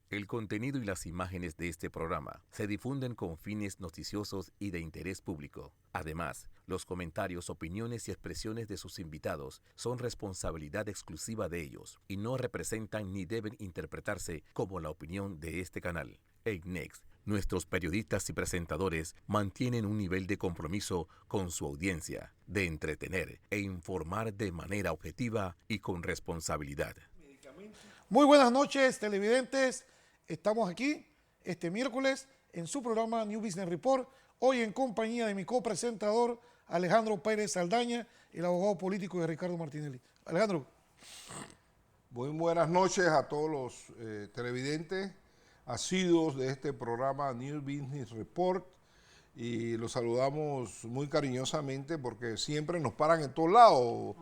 El contenido y las imágenes de este programa se difunden con fines noticiosos y de interés público. Además, los comentarios, opiniones y expresiones de sus invitados son responsabilidad exclusiva de ellos y no representan ni deben interpretarse como la opinión de este canal. EICNEX, nuestros periodistas y presentadores mantienen un nivel de compromiso con su audiencia, de entretener e informar de manera objetiva y con responsabilidad. Muy buenas noches, televidentes. Estamos aquí este miércoles en su programa New Business Report, hoy en compañía de mi copresentador Alejandro Pérez Saldaña, el abogado político de Ricardo Martinelli. Alejandro. Muy buenas noches a todos los televidentes asiduos de este programa New Business Report, y los saludamos muy cariñosamente porque siempre nos paran en todos lados.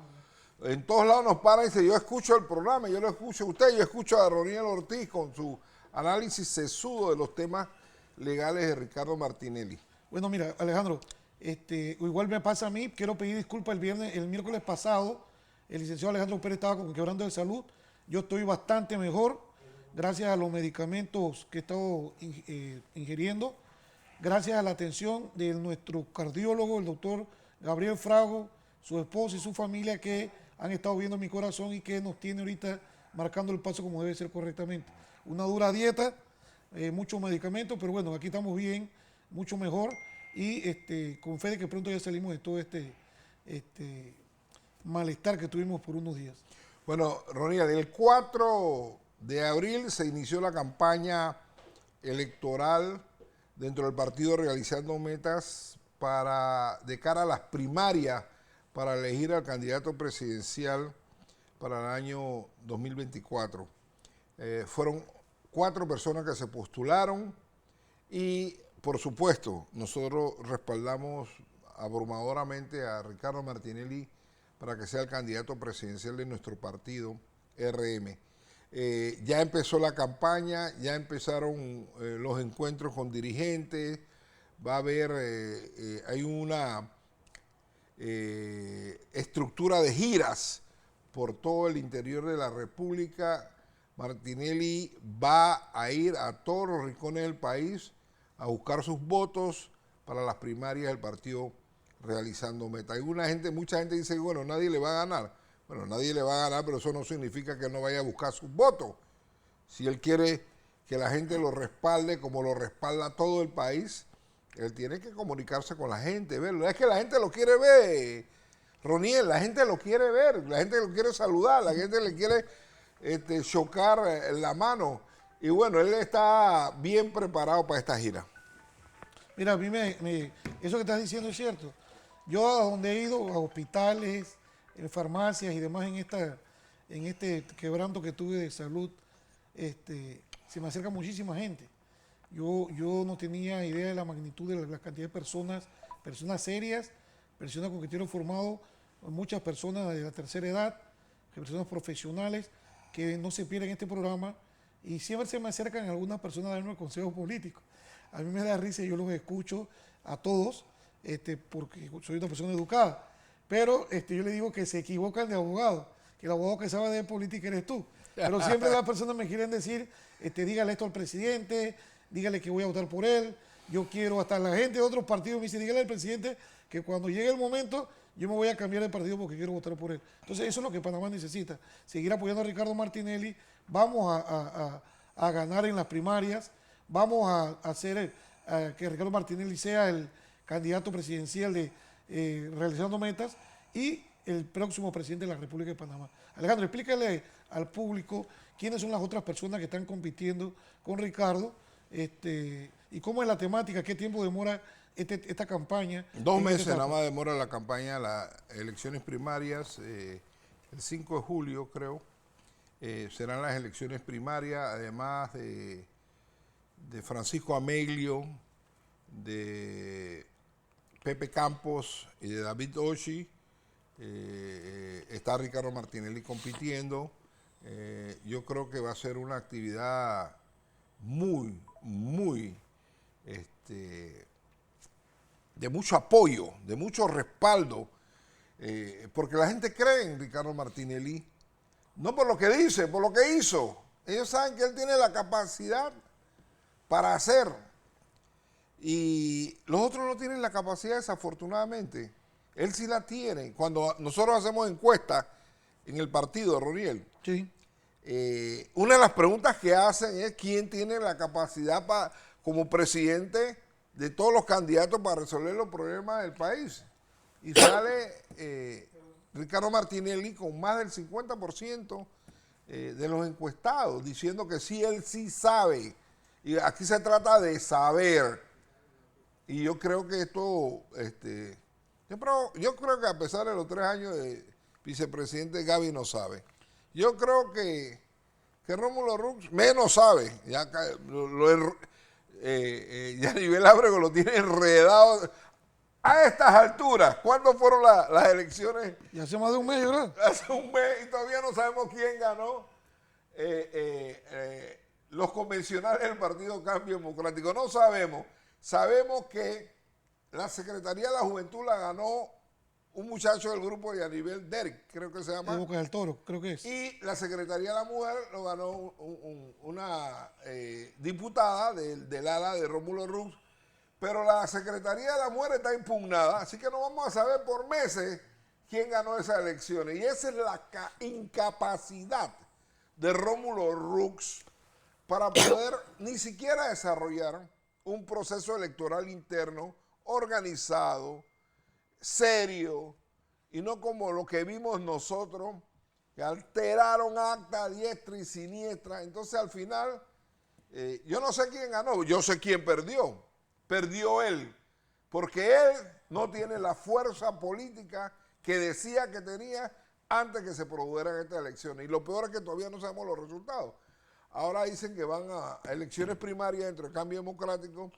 En todos lados nos paran y dicen: yo escucho el programa, yo lo escucho a usted, yo escucho a Roniel Ortiz con su análisis sesudo de los temas legales de Ricardo Martinelli. Bueno, mira, Alejandro, igual me pasa a mí, quiero pedir disculpas el miércoles pasado, el licenciado Alejandro Pérez estaba con quebrando de salud, yo estoy bastante mejor, gracias a los medicamentos que he estado ingiriendo, gracias a la atención de nuestro cardiólogo, el doctor Gabriel Frago, su esposa y su familia, que han estado viendo mi corazón y que nos tiene ahorita marcando el paso como debe ser correctamente. Una dura dieta, muchos medicamentos, pero bueno, aquí estamos bien, mucho mejor, y con fe de que pronto ya salimos de todo este malestar que tuvimos por unos días. Bueno, Roniel, el 4 de abril se inició la campaña electoral dentro del partido Realizando Metas de cara a las primarias para elegir al candidato presidencial para el año 2024. Fueron 4 personas que se postularon y, por supuesto, nosotros respaldamos abrumadoramente a Ricardo Martinelli para que sea el candidato presidencial de nuestro partido, RM. Ya empezó la campaña, ya empezaron los encuentros con dirigentes, va a haber, hay una estructura de giras por todo el interior de la República. Martinelli va a ir a todos los rincones del país a buscar sus votos para las primarias del partido Realizando Metas. Mucha gente dice: bueno, nadie le va a ganar. Bueno, nadie le va a ganar, pero eso no significa que no vaya a buscar sus votos. Si él quiere que la gente lo respalde como lo respalda todo el país, él tiene que comunicarse con la gente, verlo. Es que la gente lo quiere ver, Roniel, la gente lo quiere ver, la gente lo quiere saludar, la gente le quiere chocar la mano. Y bueno, él está bien preparado para esta gira. Mira, a mí eso que estás diciendo es cierto. Yo a donde he ido, a hospitales, en farmacias y demás, en este quebranto que tuve de salud, se me acerca muchísima gente. Yo no tenía idea de la magnitud de la cantidad de personas serias, personas con criterio formado, muchas personas de la tercera edad, personas profesionales que no se pierden este programa, y siempre se me acercan algunas personas a darme consejos políticos. A mí me da risa y yo los escucho a todos, porque soy una persona educada, pero yo le digo que se equivocan de abogado, que el abogado que sabe de política eres tú. Pero siempre las personas me quieren decir: dígale esto al presidente, dígale que voy a votar por él. Yo quiero, hasta la gente de otros partidos me dice: dígale al presidente que cuando llegue el momento yo me voy a cambiar de partido porque quiero votar por él. Entonces eso es lo que Panamá necesita, seguir apoyando a Ricardo Martinelli. Vamos a ganar en las primarias, vamos a hacer que Ricardo Martinelli sea el candidato presidencial de Realizando Metas y el próximo presidente de la República de Panamá. Alejandro, explícale al público quiénes son las otras personas que están compitiendo con Ricardo, y cómo es la temática, qué tiempo demora esta campaña. 2 meses nada más demora la campaña, las elecciones primarias, el 5 de julio creo, serán las elecciones primarias, además de Francisco Ameglio, de Pepe Campos y de David Oshi. Está Ricardo Martinelli compitiendo. Yo creo que va a ser una actividad muy de mucho apoyo, de mucho respaldo, porque la gente cree en Ricardo Martinelli, no por lo que dice, por lo que hizo. Ellos saben que él tiene la capacidad para hacer. Y los otros no tienen la capacidad, desafortunadamente. Él sí la tiene. Cuando nosotros hacemos encuestas en el partido, Roniel, Sí. Una de las preguntas que hacen es quién tiene la capacidad como presidente de todos los candidatos para resolver los problemas del país. Y sale Ricardo Martinelli con más del 50% de los encuestados, diciendo que sí, él sí sabe. Y aquí se trata de saber. Y yo creo que esto, yo creo que a pesar de los 3 años de vicepresidente, Gaby no sabe. Yo creo que Rómulo Rux menos sabe. Ya Yanivel Ábrego lo tiene enredado. A estas alturas, ¿cuándo fueron las elecciones? Y hace más de un mes, ¿verdad? Hace un mes y todavía no sabemos quién ganó. Los convencionales del Partido Cambio Democrático. No sabemos. Sabemos que la Secretaría de la Juventud la ganó un muchacho del grupo de Yanivel Derek, creo que se llama. De Boca del Toro, creo que es. Y la Secretaría de la Mujer lo ganó una diputada del ala de Rómulo Rux. Pero la Secretaría de la Mujer está impugnada, así que no vamos a saber por meses quién ganó esas elecciones. Y esa es la incapacidad de Rómulo Rux para poder ni siquiera desarrollar un proceso electoral interno organizado, serio, y no como lo que vimos nosotros, que alteraron acta a diestra y siniestra. Entonces al final, yo no sé quién ganó, yo sé quién perdió. Perdió él, porque él no tiene la fuerza política que decía que tenía antes que se produjeran estas elecciones. Y lo peor es que todavía no sabemos los resultados. Ahora dicen que van a elecciones primarias entre el Cambio Democrático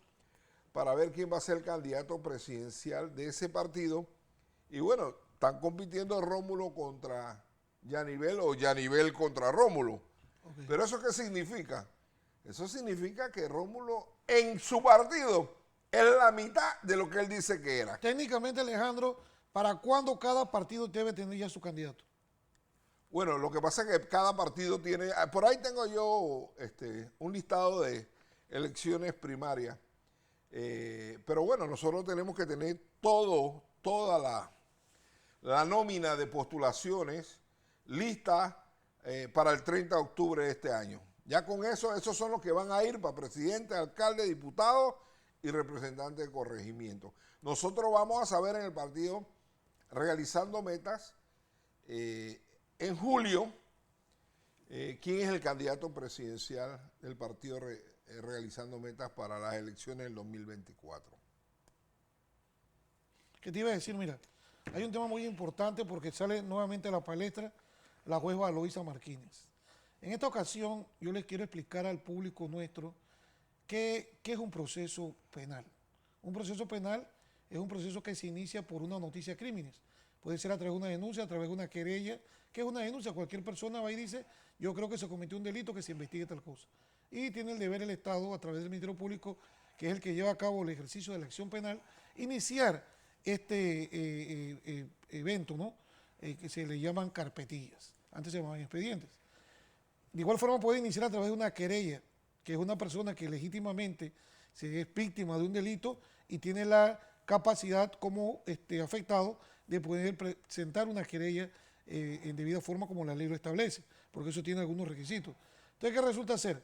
para ver quién va a ser el candidato presidencial de ese partido. Y bueno, están compitiendo Rómulo contra Yanivel o Yanivel contra Rómulo. Okay. Pero ¿eso qué significa? Eso significa que Rómulo en su partido es la mitad de lo que él dice que era. Técnicamente, Alejandro, ¿para cuándo cada partido debe tener ya su candidato? Bueno, lo que pasa es que cada partido tiene... Por ahí tengo yo un listado de elecciones primarias. Pero bueno, nosotros tenemos que tener toda la nómina de postulaciones lista para el 30 de octubre de este año. Ya con eso, esos son los que van a ir para presidente, alcalde, diputado y representante de corregimiento. Nosotros vamos a saber en el partido, realizando metas, en julio, quién es el candidato presidencial del partido realizando metas para las elecciones del 2024. ¿Qué te iba a decir? Mira, hay un tema muy importante porque sale nuevamente a la palestra la juez Valoisa Martínez. En esta ocasión yo les quiero explicar al público nuestro qué es un proceso penal. Un proceso penal es un proceso que se inicia por una noticia de crímenes. Puede ser a través de una denuncia, a través de una querella. ¿Qué es una denuncia? Cualquier persona va y dice, yo creo que se cometió un delito, que se investigue tal cosa. Y tiene el deber el Estado, a través del Ministerio Público, que es el que lleva a cabo el ejercicio de la acción penal, iniciar este evento, ¿no? Que se le llaman carpetillas. Antes se llamaban expedientes. De igual forma puede iniciar a través de una querella, que es una persona que legítimamente se es víctima de un delito y tiene la capacidad como afectado de poder presentar una querella en debida forma como la ley lo establece, porque eso tiene algunos requisitos. Entonces, ¿qué resulta ser?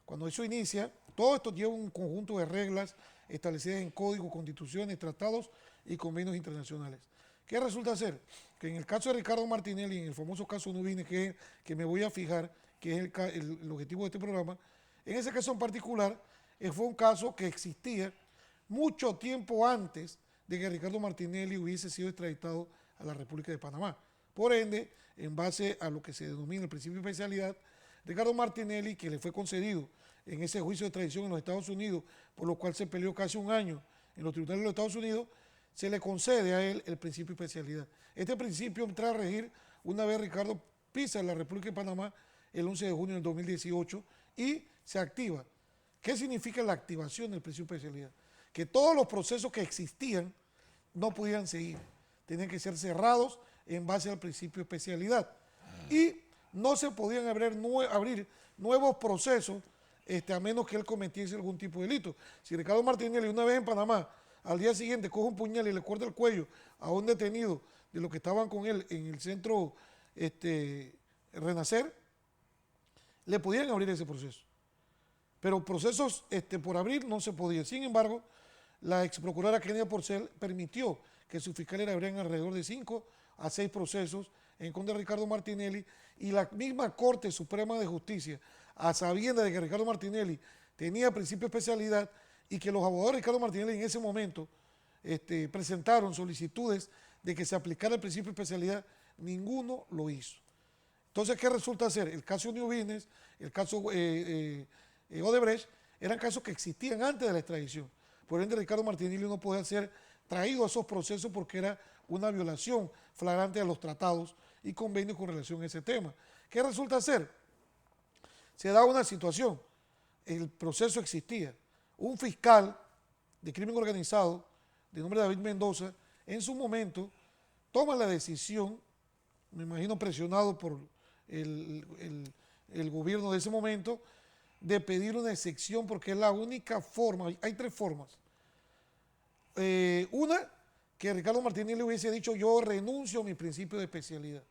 Cuando eso inicia, todo esto lleva un conjunto de reglas establecidas en códigos, constituciones, tratados y convenios internacionales. ¿Qué resulta ser? Que en el caso de Ricardo Martinelli, en el famoso caso Nubines, que me voy a fijar, que es el objetivo de este programa, en ese caso en particular, fue un caso que existía mucho tiempo antes de que Ricardo Martinelli hubiese sido extraditado a la República de Panamá. Por ende, en base a lo que se denomina el principio de especialidad, Ricardo Martinelli, que le fue concedido en ese juicio de extradición en los Estados Unidos, por lo cual se peleó casi un año en los tribunales de los Estados Unidos, se le concede a él el principio de especialidad. Este principio entra a regir una vez Ricardo pisa en la República de Panamá el 11 de junio del 2018 y se activa. ¿Qué significa la activación del principio de especialidad? Que todos los procesos que existían no pudieran seguir, tenían que ser cerrados en base al principio de especialidad y no se podían abrir nuevos procesos, a menos que él cometiese algún tipo de delito. Si Ricardo Martinelli una vez en Panamá, al día siguiente coge un puñal y le corta el cuello a un detenido de los que estaban con él en el centro Renacer, le podían abrir ese proceso. Pero procesos por abrir no se podía. Sin embargo, la ex procuradora Kenia Porcel permitió que sus fiscales abrieran alrededor de 5 a 6 procesos en contra de Ricardo Martinelli, y la misma Corte Suprema de Justicia, a sabiendas de que Ricardo Martinelli tenía principio de especialidad y que los abogados de Ricardo Martinelli en ese momento presentaron solicitudes de que se aplicara el principio de especialidad, ninguno lo hizo. Entonces, ¿qué resulta ser? El caso New Business, el caso Odebrecht, eran casos que existían antes de la extradición. Por ende, Ricardo Martinelli no podía ser traído a esos procesos porque era una violación flagrante a los tratados y convenios con relación a ese tema. ¿Qué resulta ser? Se da una situación, el proceso existía, un fiscal de crimen organizado, de nombre David Mendoza, en su momento toma la decisión, me imagino presionado por el gobierno de ese momento, de pedir una excepción porque es la única forma, hay 3 formas. Una, que Ricardo Martínez le hubiese dicho yo renuncio a mi principio de especialidad.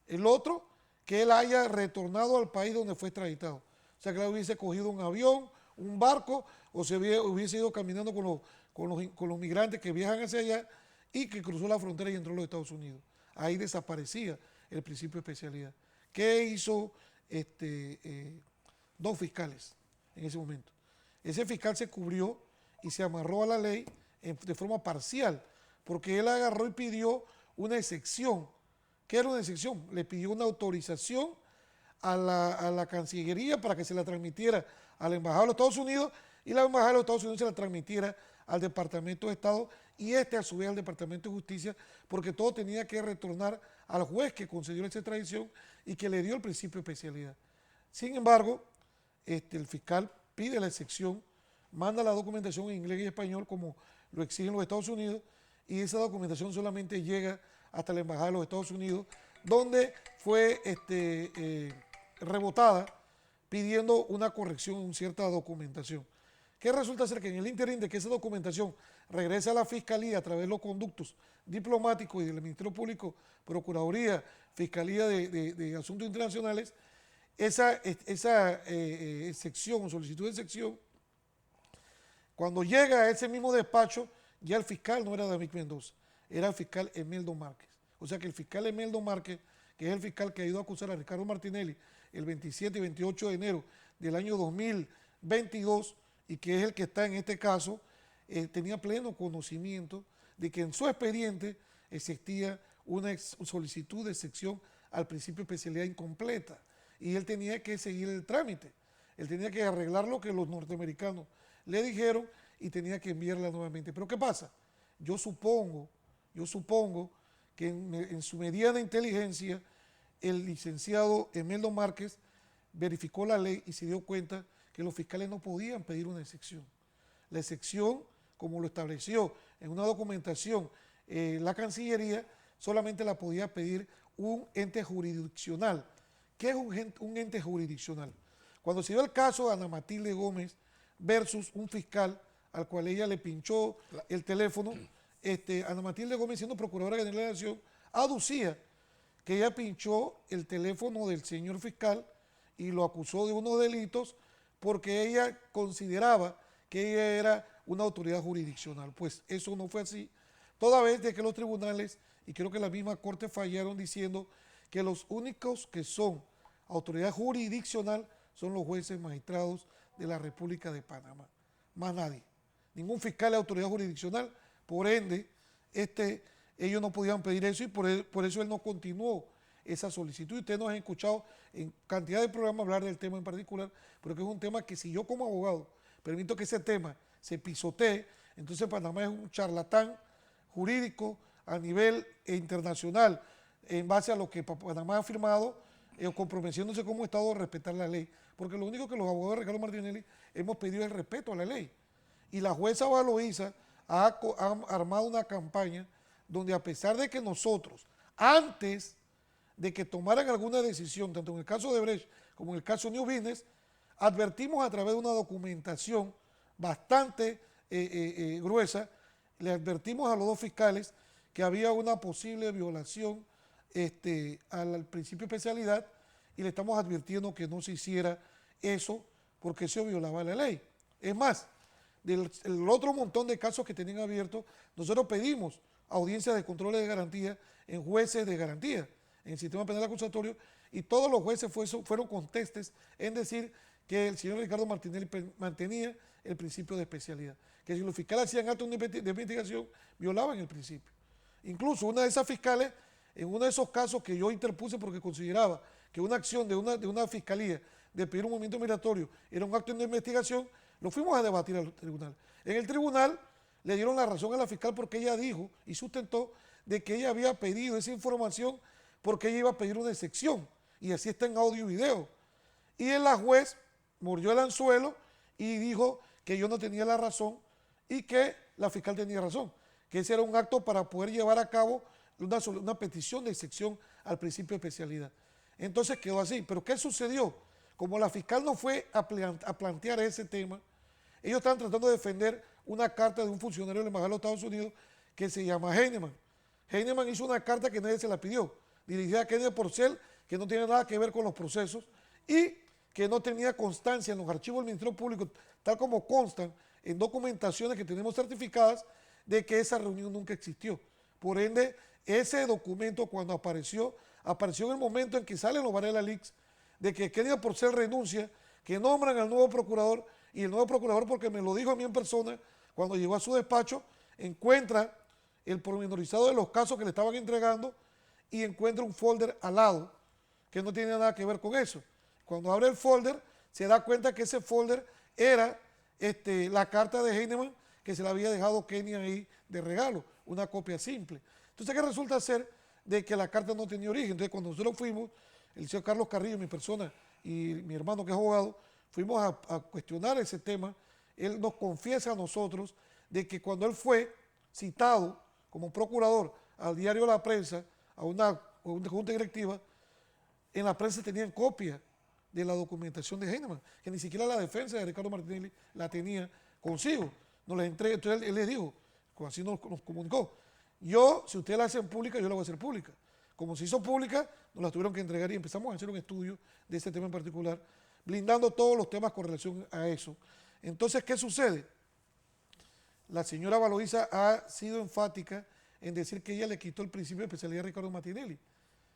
El otro, que él haya retornado al país donde fue extraditado. O sea, que él hubiese cogido un avión, un barco, o se hubiese ido caminando con los migrantes que viajan hacia allá y que cruzó la frontera y entró a los Estados Unidos. Ahí desaparecía el principio de especialidad. ¿Qué hizo 2 fiscales en ese momento? Ese fiscal se cubrió y se amarró a la ley de forma parcial, porque él agarró y pidió una excepción. ¿Qué era una excepción? Le pidió una autorización a la Cancillería para que se la transmitiera a la Embajada de los Estados Unidos, y la Embajada de los Estados Unidos se la transmitiera al Departamento de Estado y a su vez al Departamento de Justicia, porque todo tenía que retornar al juez que concedió esa extradición y que le dio el principio de especialidad. Sin embargo, el fiscal pide la excepción, manda la documentación en inglés y español como lo exigen los Estados Unidos, y esa documentación solamente llega hasta la Embajada de los Estados Unidos, donde fue rebotada pidiendo una corrección en cierta documentación. ¿Qué resulta ser? Que en el ínterin de que esa documentación regrese a la Fiscalía a través de los conductos diplomáticos y del Ministerio Público, Procuraduría, Fiscalía de Asuntos Internacionales, esa excepción o solicitud de excepción, cuando llega a ese mismo despacho, ya el fiscal no era David Mendoza, era el fiscal Emeldo Márquez. O sea que el fiscal Emeldo Márquez, que es el fiscal que ayudó a acusar a Ricardo Martinelli el 27 y 28 de enero del año 2022, y que es el que está en este caso, tenía pleno conocimiento de que en su expediente existía una solicitud de excepción al principio de especialidad incompleta, y él tenía que seguir el trámite, él tenía que arreglar lo que los norteamericanos le dijeron y tenía que enviarla nuevamente. Pero ¿qué pasa? Yo supongo que en su medida de inteligencia el licenciado Emeldo Márquez verificó la ley y se dio cuenta que los fiscales no podían pedir una excepción. La excepción, como lo estableció en una documentación la Cancillería, solamente la podía pedir un ente jurisdiccional. ¿Qué es un ente jurisdiccional? Cuando se dio el caso de Ana Matilde Gómez versus un fiscal al cual ella le pinchó el teléfono, Ana Matilde Gómez, siendo Procuradora General de la Nación, aducía que ella pinchó el teléfono del señor fiscal y lo acusó de unos delitos porque ella consideraba que ella era una autoridad jurisdiccional. Pues eso no fue así, toda vez de que los tribunales, y creo que la misma Corte, fallaron diciendo que los únicos que son autoridad jurisdiccional son los jueces magistrados de la República de Panamá, más nadie. Ningún fiscal es autoridad jurisdiccional, por ende, ellos no podían pedir eso, y por eso él no continuó esa solicitud. Y ustedes nos han escuchado en cantidad de programas hablar del tema en particular, pero que es un tema que si yo como abogado permito que ese tema se pisotee, entonces Panamá es un charlatán jurídico a nivel internacional en base a lo que Panamá ha firmado, comprometiéndose como Estado a respetar la ley. Porque lo único que los abogados de Ricardo Martinelli hemos pedido es el respeto a la ley. Y la jueza Valoisa ha armado una campaña donde, a pesar de que nosotros, antes de que tomaran alguna decisión, tanto en el caso de Brecht como en el caso New Business, advertimos a través de una documentación bastante gruesa, le advertimos a los dos fiscales que había una posible violación al principio de especialidad y le estamos advirtiendo que no se hiciera eso porque eso violaba la ley. Es más, el otro montón de casos que tenían abiertos, nosotros pedimos audiencias de control de garantía en jueces de garantía, en el sistema penal acusatorio, y todos los jueces fueron contestes en decir que el señor Ricardo Martinelli mantenía el principio de especialidad, que si los fiscales hacían actos de investigación, violaban el principio. Incluso una de esas fiscales, en uno de esos casos que yo interpuse porque consideraba que una acción de una fiscalía de pedir un movimiento migratorio era un acto de investigación, lo fuimos a debatir al tribunal. En el tribunal le dieron la razón a la fiscal porque ella dijo y sustentó de que ella había pedido esa información porque ella iba a pedir una excepción, y así está en audio y video. Y la juez mordió el anzuelo y dijo que yo no tenía la razón y que la fiscal tenía razón, que ese era un acto para poder llevar a cabo una petición de excepción al principio de especialidad. Entonces quedó así. ¿Pero qué sucedió? Como la fiscal no fue a plantear ese tema, ellos estaban tratando de defender una carta de un funcionario de la Embajada de los Estados Unidos que se llama Heinemann. Heinemann hizo una carta que nadie se la pidió, dirigida a Kennedy Porcel, que no tiene nada que ver con los procesos y que no tenía constancia en los archivos del Ministerio Público, tal como constan en documentaciones que tenemos certificadas de que esa reunión nunca existió. Por ende, ese documento cuando apareció en el momento en que salen los Varela Leaks, de que Kennedy Porcel renuncia, que nombran al nuevo procurador, y el nuevo procurador, porque me lo dijo a mí en persona, cuando llegó a su despacho, encuentra el pormenorizado de los casos que le estaban entregando y encuentra un folder al lado que no tiene nada que ver con eso. Cuando abre el folder, se da cuenta que ese folder era la carta de Heinemann que se le había dejado Kenia ahí de regalo, una copia simple. Entonces, ¿qué resulta ser? De que la carta no tenía origen. Entonces, cuando nosotros fuimos, el señor Carlos Carrillo, mi persona, y mi hermano que es abogado, fuimos a cuestionar ese tema. Él nos confiesa a nosotros de que cuando él fue citado como procurador al diario La Prensa, a una junta directiva, en la prensa tenían copia de la documentación de Heinemann, que ni siquiera la defensa de Ricardo Martinelli la tenía consigo. Nos la entrega, entonces él le dijo, así nos comunicó, si ustedes la hacen pública, yo la voy a hacer pública. Como se hizo pública, nos la tuvieron que entregar y empezamos a hacer un estudio de este tema en particular, blindando todos los temas con relación a eso. Entonces, ¿qué sucede? La señora Valoisa ha sido enfática en decir que ella le quitó el principio de especialidad a Ricardo Martinelli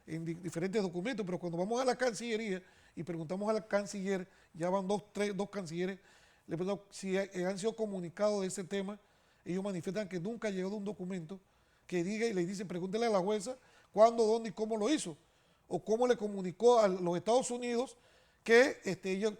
en diferentes documentos, pero cuando vamos a la Cancillería y preguntamos a la canciller, ya van dos cancilleres, le preguntamos si han sido comunicados de ese tema, ellos manifiestan que nunca ha llegado un documento que diga y le dicen, pregúntele a la jueza cuándo, dónde y cómo lo hizo, o cómo le comunicó a los Estados Unidos que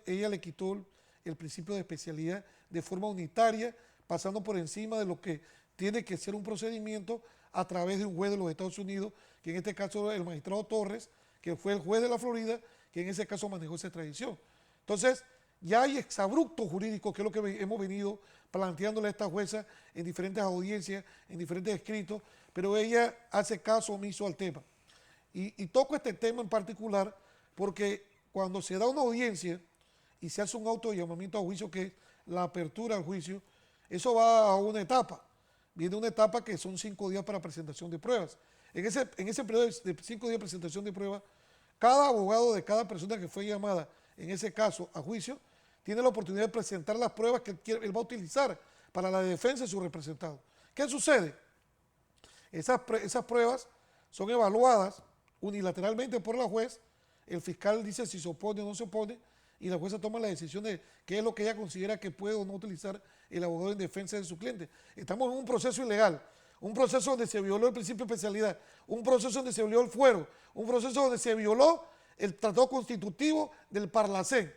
ella le quitó el principio de especialidad de forma unitaria, pasando por encima de lo que tiene que ser un procedimiento a través de un juez de los Estados Unidos, que en este caso el magistrado Torres, que fue el juez de la Florida, que en ese caso manejó esa extradición. Entonces, ya hay exabrupto jurídico, que es lo que hemos venido planteándole a esta jueza en diferentes audiencias, en diferentes escritos, pero ella hace caso omiso al tema. Y toco este tema en particular porque cuando se da una audiencia y se hace un auto de llamamiento a juicio, que es la apertura al juicio, eso va a una etapa. Viene una etapa que son 5 días para presentación de pruebas. En ese periodo de 5 días de presentación de pruebas, cada abogado de cada persona que fue llamada, en ese caso, a juicio, tiene la oportunidad de presentar las pruebas que él va a utilizar para la defensa de su representado. ¿Qué sucede? Esas pruebas son evaluadas unilateralmente por la juez, el fiscal dice si se opone o no se opone, y la jueza toma la decisión de qué es lo que ella considera que puede o no utilizar el abogado en defensa de su cliente. Estamos en un proceso ilegal, un proceso donde se violó el principio de especialidad, un proceso donde se violó el fuero, un proceso donde se violó el tratado constitutivo del Parlacén.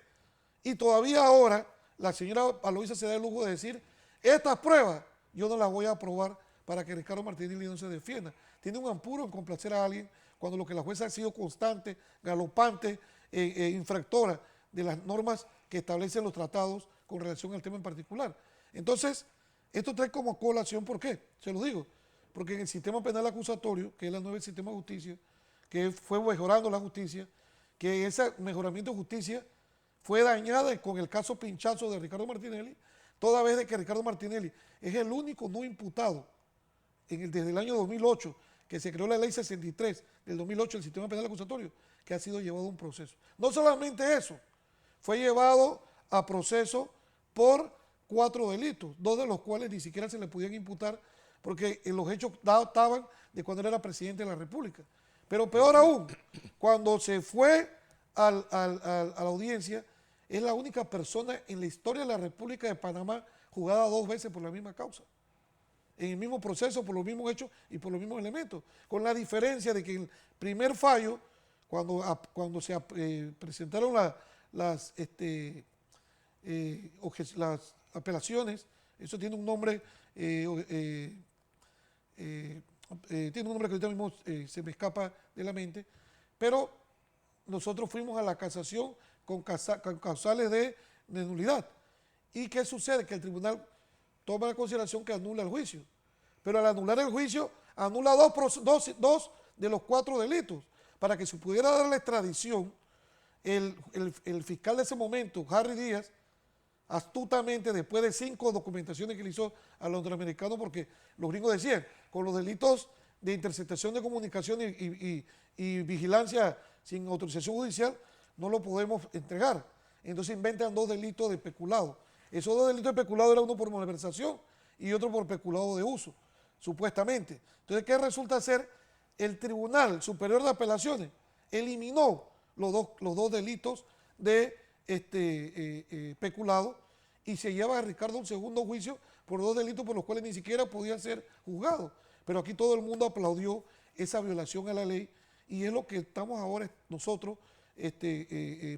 Y todavía ahora la señora Aloísa se da el lujo de decir, estas pruebas yo no las voy a aprobar para que Ricardo Martinelli no se defienda. Tiene un apuro en complacer a alguien cuando lo que la jueza ha sido constante, galopante, infractora de las normas que establecen los tratados con relación al tema en particular. Entonces, esto trae como colación, ¿por qué? Se lo digo, porque en el sistema penal acusatorio, que es la nueva sistema de justicia, que fue mejorando la justicia, que ese mejoramiento de justicia fue dañada con el caso pinchazo de Ricardo Martinelli, toda vez de que Ricardo Martinelli es el único no imputado desde el año 2008, que se creó la ley 63 del 2008, el sistema penal acusatorio, que ha sido llevado a un proceso. No solamente eso, fue llevado a proceso por 4 delitos, 2 de los cuales ni siquiera se le podían imputar porque los hechos databan de cuando él era presidente de la República. Pero peor aún, cuando se fue a la audiencia, es la única persona en la historia de la República de Panamá juzgada 2 veces por la misma causa, en el mismo proceso, por los mismos hechos y por los mismos elementos, con la diferencia de que el primer fallo, cuando se presentaron las apelaciones, eso tiene un nombre, tiene un nombre que ahorita mismo se me escapa de la mente, pero nosotros fuimos a la casación con causales de nulidad. ¿Y qué sucede? Que el tribunal toma en consideración que anula el juicio, pero al anular el juicio anula 2 de los 4 delitos. Para que se pudiera dar la extradición, el fiscal de ese momento, Harry Díaz, astutamente, después de 5 documentaciones que le hizo a los norteamericanos, porque los gringos decían, con los delitos de interceptación de comunicación y vigilancia sin autorización judicial, no lo podemos entregar. Entonces inventan 2 delitos de peculado. Esos 2 delitos de peculado eran uno por malversación y otro por peculado de uso, supuestamente. Entonces, ¿qué resulta ser? El Tribunal Superior de Apelaciones eliminó los dos delitos de peculado y se lleva a Ricardo a un segundo juicio por 2 delitos por los cuales ni siquiera podía ser juzgado. Pero aquí todo el mundo aplaudió esa violación a la ley y es lo que estamos ahora nosotros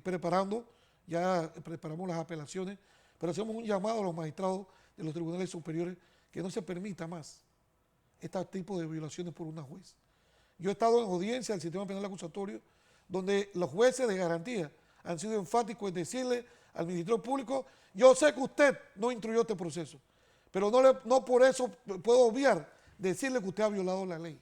preparando. Ya preparamos las apelaciones, pero hacemos un llamado a los magistrados de los tribunales superiores que no se permita más este tipo de violaciones por una juez. Yo he estado en audiencia del sistema penal acusatorio donde los jueces de garantía han sido enfáticos en decirle al Ministerio Público: yo sé que usted no instruyó este proceso, pero no por eso puedo obviar decirle que usted ha violado la ley.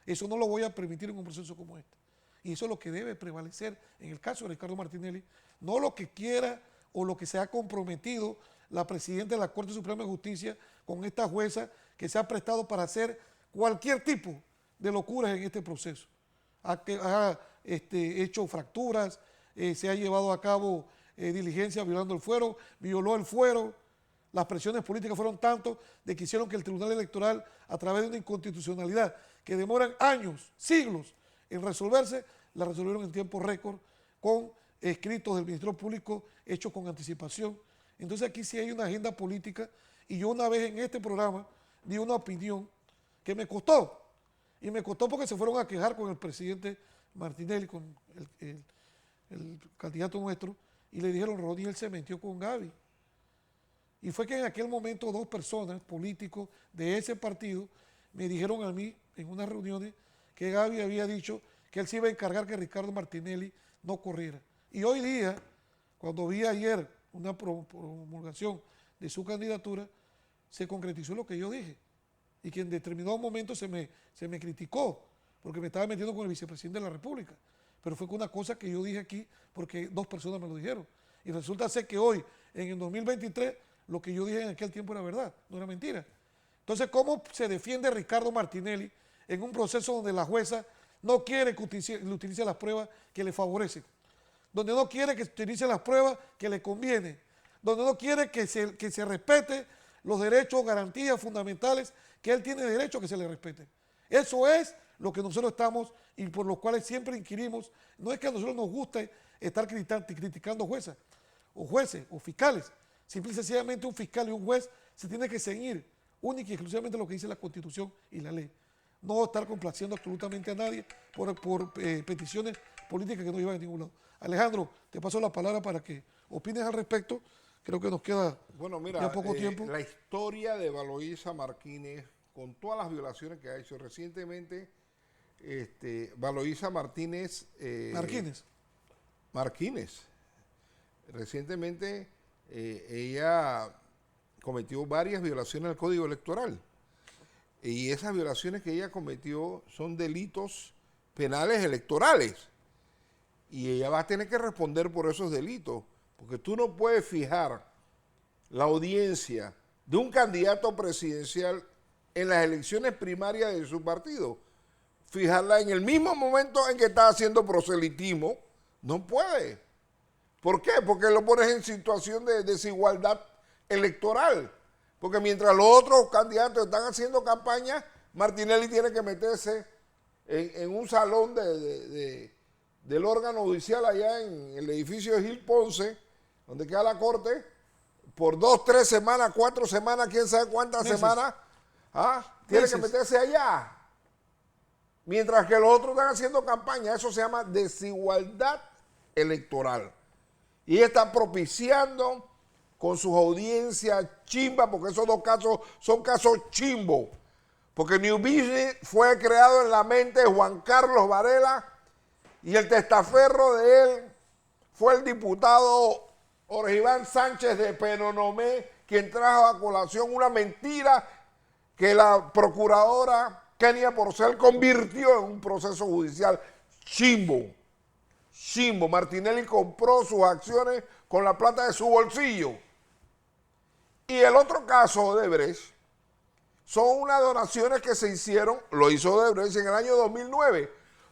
Eso no lo voy a permitir en un proceso como este. Y eso es lo que debe prevalecer en el caso de Ricardo Martinelli, no lo que quiera o lo que se ha comprometido la presidenta de la Corte Suprema de Justicia con esta jueza que se ha prestado para hacer cualquier tipo de locuras en este proceso. Ha hecho fracturas, se ha llevado a cabo diligencias violando el fuero, violó el fuero. Las presiones políticas fueron tanto de que hicieron que el Tribunal Electoral, a través de una inconstitucionalidad que demoran años, siglos en resolverse, la resolvieron en tiempo récord con escritos del Ministerio Público hechos con anticipación. Entonces aquí sí hay una agenda política y yo una vez en este programa di una opinión que me costó. Y me costó porque se fueron a quejar con el presidente Martinelli, con el candidato nuestro, y le dijeron: Ronnie, él se metió con Gaby. Y fue que en aquel momento 2 personas, políticos de ese partido, me dijeron a mí en unas reuniones que Gaby había dicho que él se iba a encargar que Ricardo Martinelli no corriera. Y hoy día, cuando vi ayer una promulgación de su candidatura, se concretizó lo que yo dije. Y que en determinado momento se me criticó porque me estaba metiendo con el vicepresidente de la República. Pero fue una cosa que yo dije aquí porque 2 personas me lo dijeron. Y resulta ser que hoy, en el 2023, lo que yo dije en aquel tiempo era verdad, no era mentira. Entonces, ¿cómo se defiende Ricardo Martinelli en un proceso donde la jueza no quiere que utilice las pruebas que le favorecen? Donde no quiere que utilice las pruebas que le convienen, donde no quiere que se respete los derechos, garantías fundamentales que él tiene derecho a que se le respeten. Eso es lo que nosotros estamos y por lo cuales siempre inquirimos. No es que a nosotros nos guste estar criticando jueces o fiscales. Simple y sencillamente un fiscal y un juez se tiene que ceñir única y exclusivamente lo que dice la Constitución y la ley. No estar complaciendo absolutamente a nadie por peticiones políticas que no llevan a ningún lado. Alejandro, te paso la palabra para que opines al respecto. Creo que nos queda ya poco tiempo. La historia de Valoisa Martínez, con todas las violaciones que ha hecho recientemente, Valoisa Martínez. Recientemente ella cometió varias violaciones al Código Electoral. Y esas violaciones que ella cometió son delitos penales electorales. y ella va a tener que responder por esos delitos, porque tú no puedes fijar la audiencia de un candidato presidencial en las elecciones primarias de su partido, fijarla en el mismo momento en que está haciendo proselitismo. No puede. ¿Por qué? Porque lo pones en situación de desigualdad electoral. Porque mientras los otros candidatos están haciendo campaña, Martinelli tiene que meterse en un salón del órgano judicial allá en el edificio de Gil Ponce, donde queda la corte, por 2, 3 semanas, 4 semanas, quién sabe cuántas semanas, tiene que meterse allá. Mientras que los otros están haciendo campaña. Eso se llama desigualdad electoral. Y está propiciando con sus audiencias chimba, porque esos dos casos son casos chimbo. Porque New Business fue creado en la mente de Juan Carlos Varela y el testaferro de él fue el diputado Jorge Iván Sánchez de Penonomé, quien trajo a colación una mentira que la procuradora Kenia Porcel convirtió en un proceso judicial chimbo. Chimbo. Martinelli compró sus acciones con la plata de su bolsillo. Y el otro caso, Odebrecht, son unas donaciones que se hicieron, lo hizo Odebrecht en el año 2009.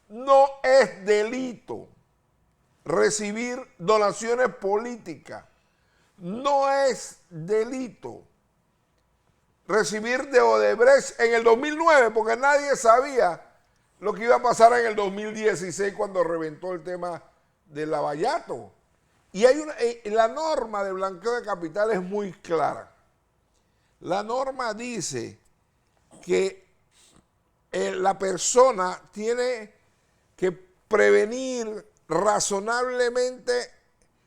No es delito recibir donaciones políticas. No es delito recibir de Odebrecht en el 2009, porque nadie sabía lo que iba a pasar en el 2016 cuando reventó el tema del Lavallato. Y hay la norma de blanqueo de capital es muy clara. La norma dice que la persona tiene que prevenir razonablemente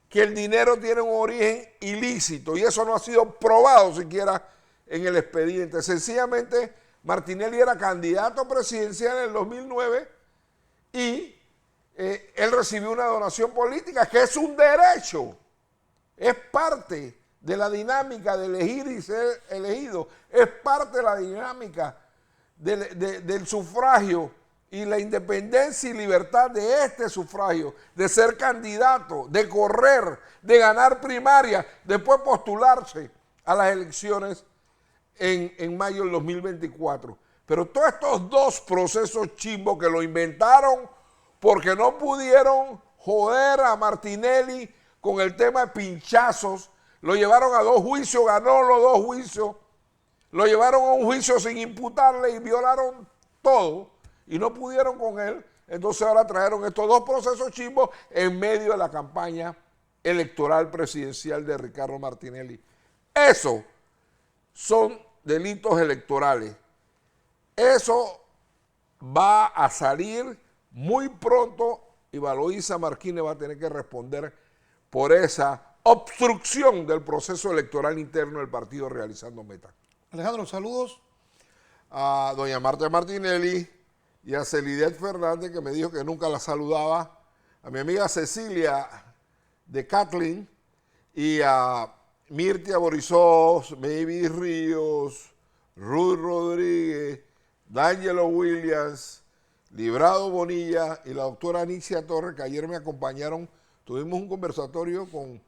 que el dinero tiene un origen ilícito, y eso no ha sido probado siquiera en el expediente. Sencillamente, Martinelli era candidato presidencial en el 2009 y él recibió una donación política, que es un derecho, es parte de la dinámica de elegir y ser elegido, es parte de la dinámica del sufragio y la independencia y libertad de este sufragio, de ser candidato, de correr, de ganar primaria, después postularse a las elecciones en mayo del 2024. Pero todos estos dos procesos chimbos que lo inventaron porque no pudieron joder a Martinelli con el tema de pinchazos, lo llevaron a 2 juicios, ganó los 2 juicios, lo llevaron a un juicio sin imputarle y violaron todo y no pudieron con él. Entonces ahora trajeron estos 2 procesos chimbos en medio de la campaña electoral presidencial de Ricardo Martinelli. Eso son delitos electorales. Eso va a salir muy pronto y Valoisa Marquines va a tener que responder por esa obstrucción del proceso electoral interno del partido Realizando Metas. Alejandro, saludos. A doña Marta Martinelli y a Celidet Fernández, que me dijo que nunca la saludaba, a mi amiga Cecilia de Catlin y a Mirtia Borisov, Maybe Ríos, Ruth Rodríguez, D'Angelo Williams, Librado Bonilla y la doctora Anicia Torres, que ayer me acompañaron. Tuvimos un conversatorio con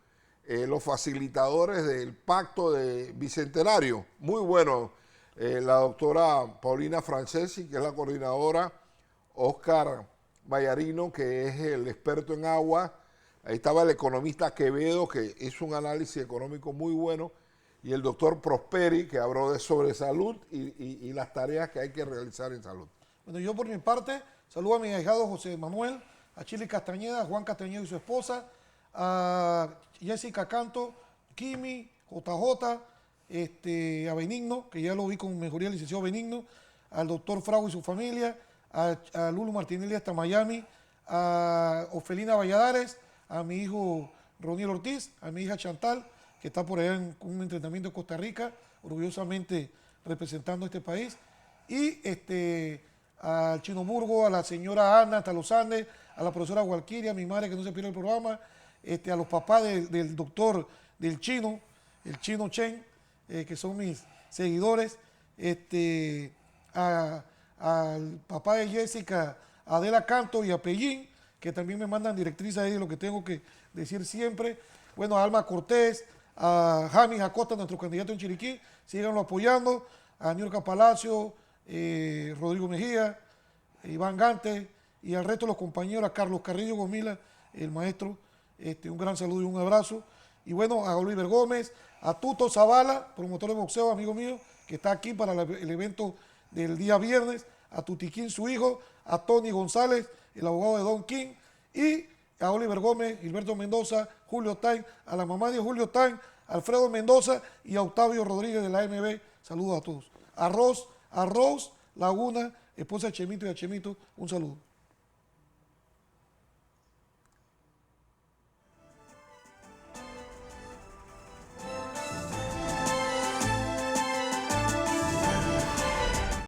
los facilitadores del Pacto de Bicentenario. Muy bueno. La doctora Paulina Francesi, que es la coordinadora, Oscar Vallarino, que es el experto en agua. Ahí estaba el economista Quevedo, que hizo un análisis económico muy bueno, y el doctor Prosperi, que habló sobre salud y las tareas que hay que realizar en salud. Bueno, yo por mi parte saludo a mi ahijado José Manuel, a Chile Castañeda, a Juan Castañeda y su esposa, a Jessica Canto, Kimi, JJ, a Benigno, que ya lo vi con mejoría, el licenciado Benigno, al doctor Frau y su familia, a Lulu Martinelli hasta Miami, a Ofelina Valladares, a mi hijo Roniel Ortiz, a mi hija Chantal, que está por allá en un entrenamiento en Costa Rica, orgullosamente representando a este país, y al Chino Burgo, a la señora Ana hasta los Andes, a la profesora Walquiria, a mi madre que no se pierde el programa, a los papás del doctor del Chino, el Chino Chen, que son mis seguidores, al papá de Jessica, Adela Canto y a Pellín, que que también me mandan directrices ahí de lo que tengo que decir siempre. Bueno, a Alma Cortés, a James Acosta, nuestro candidato en Chiriquí, síganlo apoyando, a Niurka Palacio, Rodrigo Mejía, Iván Gante y al resto de los compañeros, a Carlos Carrillo Gomila, el maestro, un gran saludo y un abrazo. Y bueno, a Oliver Gómez, a Tuto Zavala, promotor de boxeo, amigo mío, que está aquí para el evento del día viernes, a Tutiquín, su hijo, a Tony González, el abogado de Don King, y a Oliver Gómez, Gilberto Mendoza, Julio Tain, a la mamá de Julio Tain, Alfredo Mendoza y a Octavio Rodríguez de la AMB. Saludos a todos. A Rose Laguna, esposa de Chemito y a Chemito, un saludo.